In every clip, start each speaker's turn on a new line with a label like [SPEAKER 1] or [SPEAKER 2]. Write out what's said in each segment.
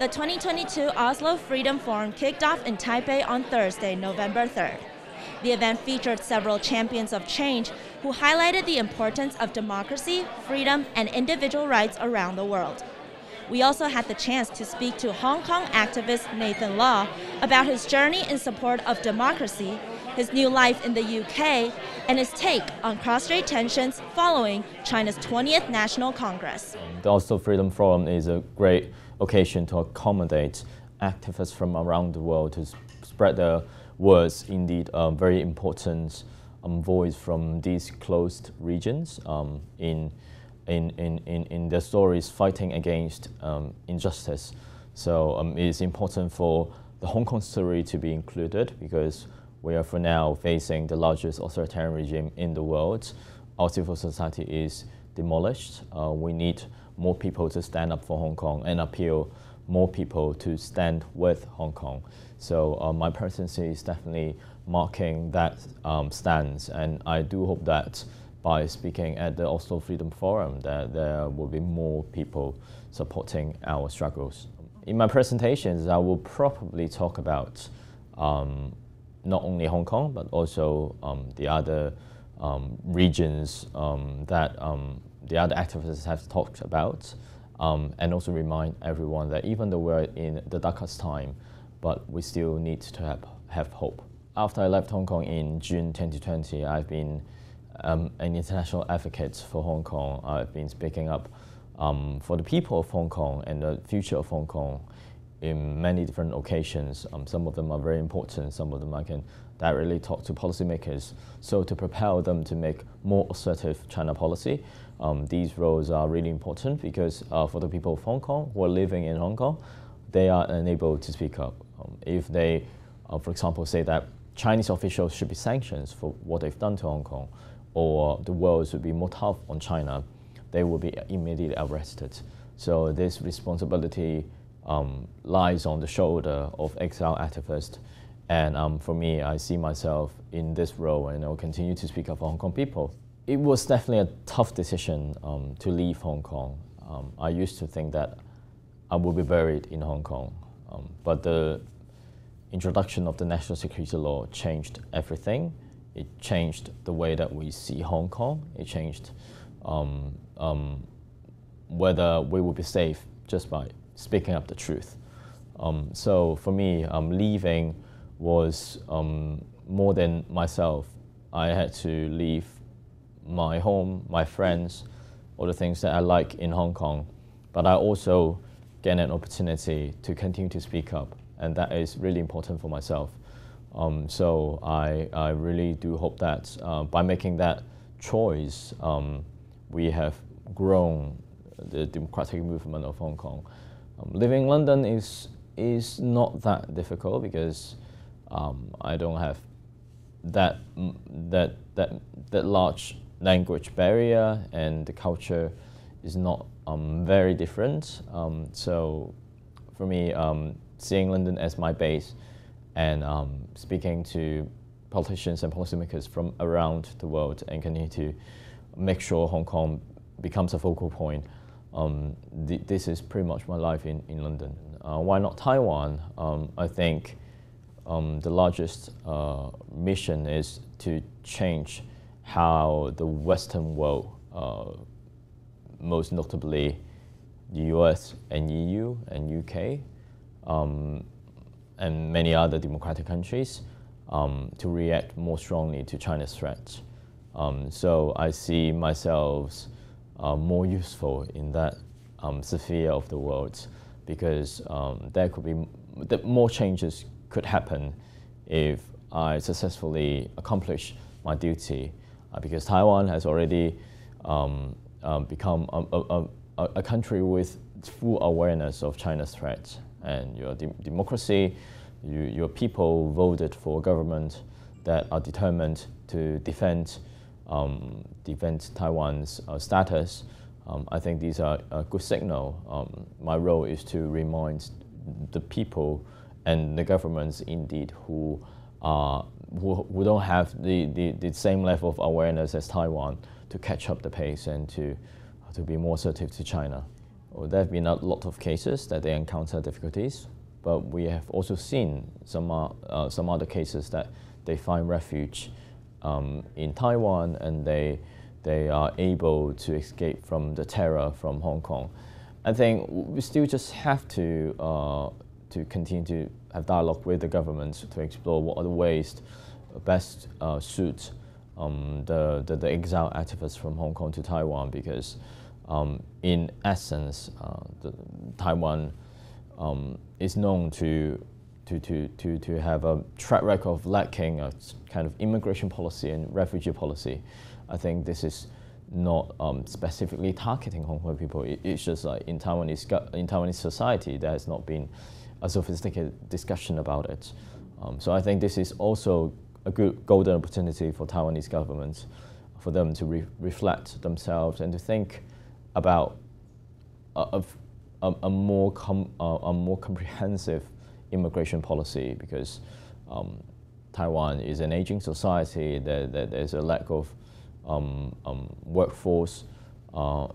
[SPEAKER 1] The 2022 Oslo Freedom Forum kicked off in Taipei on Thursday, November 3rd. The event featured several champions of change who highlighted the importance of democracy, freedom, and individual rights around the world. We also had the chance to speak to Hong Kong activist Nathan Law about his journey in support of democracy, his new life in the UK, and his take on cross-strait tensions following China's 20th National Congress.
[SPEAKER 2] The Oslo Freedom Forum is a great occasion to accommodate activists from around the world to spread their words, indeed very important voice from these closed regions in their stories fighting against injustice. So it is important for the Hong Kong story to be included because we are for now facing the largest authoritarian regime in the world. Our civil society is demolished. We need more people to stand up for Hong Kong and appeal more people to stand with Hong Kong. So my presidency is definitely marking that stance, and I do hope that by speaking at the Oslo Freedom Forum that there will be more people supporting our struggles. In my presentations, I will probably talk about not only Hong Kong, but also the other regions that the other activists have talked about, and also remind everyone that even though we're in the darkest time, but we still need to have hope. After I left Hong Kong in June 2020, I've been an international advocate for Hong Kong. I've been speaking up for the people of Hong Kong and the future of Hong Kong in many different occasions. Some of them are very important, some of them I can directly talk to policymakers. So to propel them to make more assertive China policy, these roles are really important because for the people of Hong Kong who are living in Hong Kong, they are unable to speak up. If they, for example, say that Chinese officials should be sanctioned for what they've done to Hong Kong, or the world should be more tough on China, they will be immediately arrested. So this responsibility lies on the shoulder of exile activists. And for me, I see myself in this role and I will continue to speak up for Hong Kong people. It was definitely a tough decision to leave Hong Kong. I used to think that I will be buried in Hong Kong, but the introduction of the national security law changed everything. It changed the way that we see Hong Kong. It changed whether we will be safe just by speaking up the truth. So for me, leaving was more than myself. I had to leave my home, my friends, all the things that I like in Hong Kong. But I also get an opportunity to continue to speak up, and that is really important for myself. So I really do hope that by making that choice, we have grown the democratic movement of Hong Kong. Living in London is not that difficult because I don't have that large language barrier, and the culture is not very different. So for me, seeing London as my base and speaking to politicians and policymakers from around the world and continue to make sure Hong Kong becomes a focal point, this is pretty much my life in London. Why not Taiwan? I think the largest mission is to change how the Western world, most notably the US and EU and UK, and many other democratic countries, to react more strongly to China's threats. So I see myself more useful in that sphere of the world because there could be more changes could happen if I successfully accomplish my duty, because Taiwan has already become a country with full awareness of China's threats, and your democracy, your people voted for a government that are determined to defend Taiwan's status. I think these are a good signal. My role is to remind the people and the governments indeed who don't have the same level of awareness as Taiwan to catch up the pace and to be more assertive to China. There have been a lot of cases that they encounter difficulties, but we have also seen some other cases that they find refuge in Taiwan, and they are able to escape from the terror from Hong Kong. I think we still just have to continue to have dialogue with the government to explore what are the ways best suit the exile activists from Hong Kong to Taiwan, because in essence, Taiwan is known to have a track record of lacking a kind of immigration policy and refugee policy. I think this is not specifically targeting Hong Kong people. It's just like in Taiwanese society, there has not been a sophisticated discussion about it. So I think this is also a good golden opportunity for Taiwanese governments, for them to reflect themselves and to think about a more comprehensive immigration policy, because Taiwan is an aging society. There's a lack of workforce,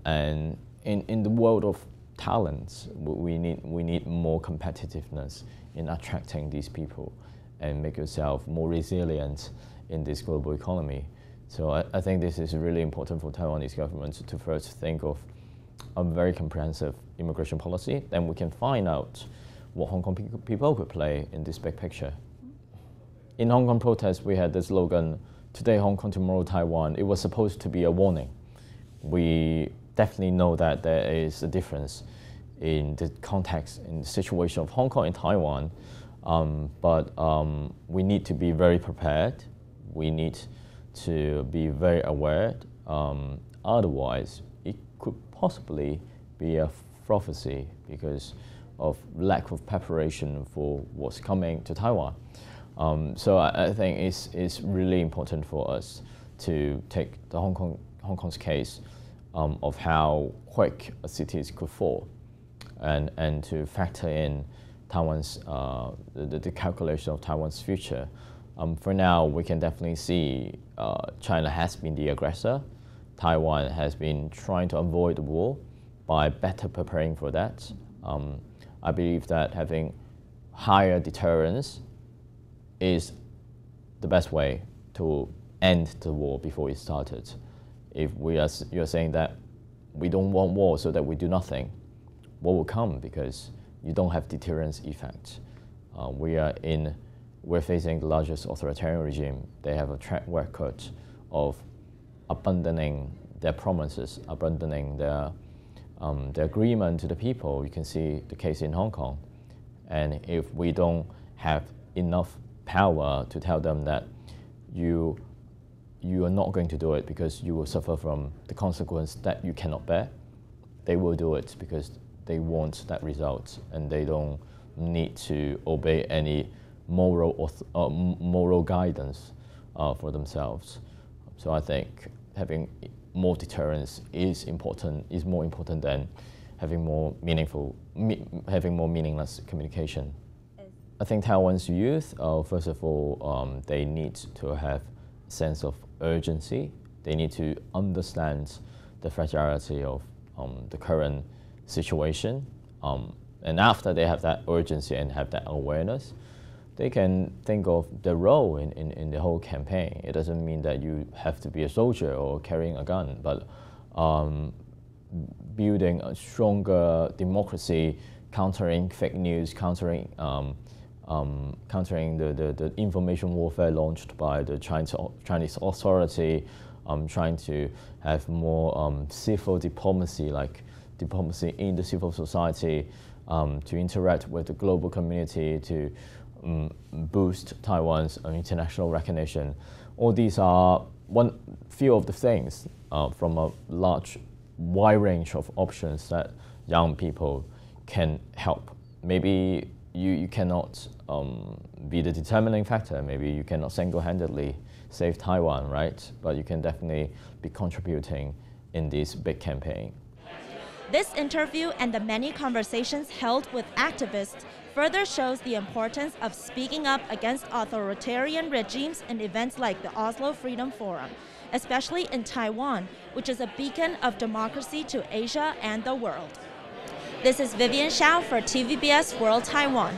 [SPEAKER 2] and in the world of talents, we need more competitiveness in attracting these people and make yourself more resilient in this global economy. So I think this is really important for Taiwanese government to first think of a very comprehensive immigration policy. Then we can find out what Hong Kong people could play in this big picture. In Hong Kong protests, we had the slogan, "Today Hong Kong, tomorrow Taiwan." It was supposed to be a warning. We definitely know that there is a difference in the context, in the situation of Hong Kong and Taiwan, but we need to be very prepared. We need to be very aware. Otherwise, it could possibly be a prophecy because of lack of preparation for what's coming to Taiwan. So I think it's really important for us to take the Hong Kong's case of how quick a cities could fall, and to factor in Taiwan's the calculation of Taiwan's future. For now, we can definitely see China has been the aggressor. Taiwan has been trying to avoid the war by better preparing for that. I believe that having higher deterrence is the best way to end the war before it started. If you're saying that we don't want war so that we do nothing, war will come because you don't have deterrence effect. We're facing the largest authoritarian regime. They have a track record of abandoning their promises, abandoning their agreement to the people. You can see the case in Hong Kong. And if we don't have enough power to tell them that you are not going to do it because you will suffer from the consequence that you cannot bear, they will do it because they want that result, and they don't need to obey any moral guidance for themselves. So I think having more deterrence is more important than having more meaningless communication. I think Taiwan's youth, first of all, they need to have a sense of urgency. They need to understand the fragility of the current situation. And after they have that urgency and have that awareness, they can think of their role in the whole campaign. It doesn't mean that you have to be a soldier or carrying a gun, but building a stronger democracy, countering fake news, countering the information warfare launched by the Chinese authority, trying to have more civil diplomacy, like diplomacy in the civil society, to interact with the global community, to boost Taiwan's international recognition. All these are few of the things from a wide range of options that young people can help. Maybe you cannot be the determining factor. Maybe you cannot single-handedly save Taiwan, right? But you can definitely be contributing in this big campaign.
[SPEAKER 1] This interview and the many conversations held with activists further shows the importance of speaking up against authoritarian regimes in events like the Oslo Freedom Forum, especially in Taiwan, which is a beacon of democracy to Asia and the world. This is Vivian Xiao for TVBS World Taiwan.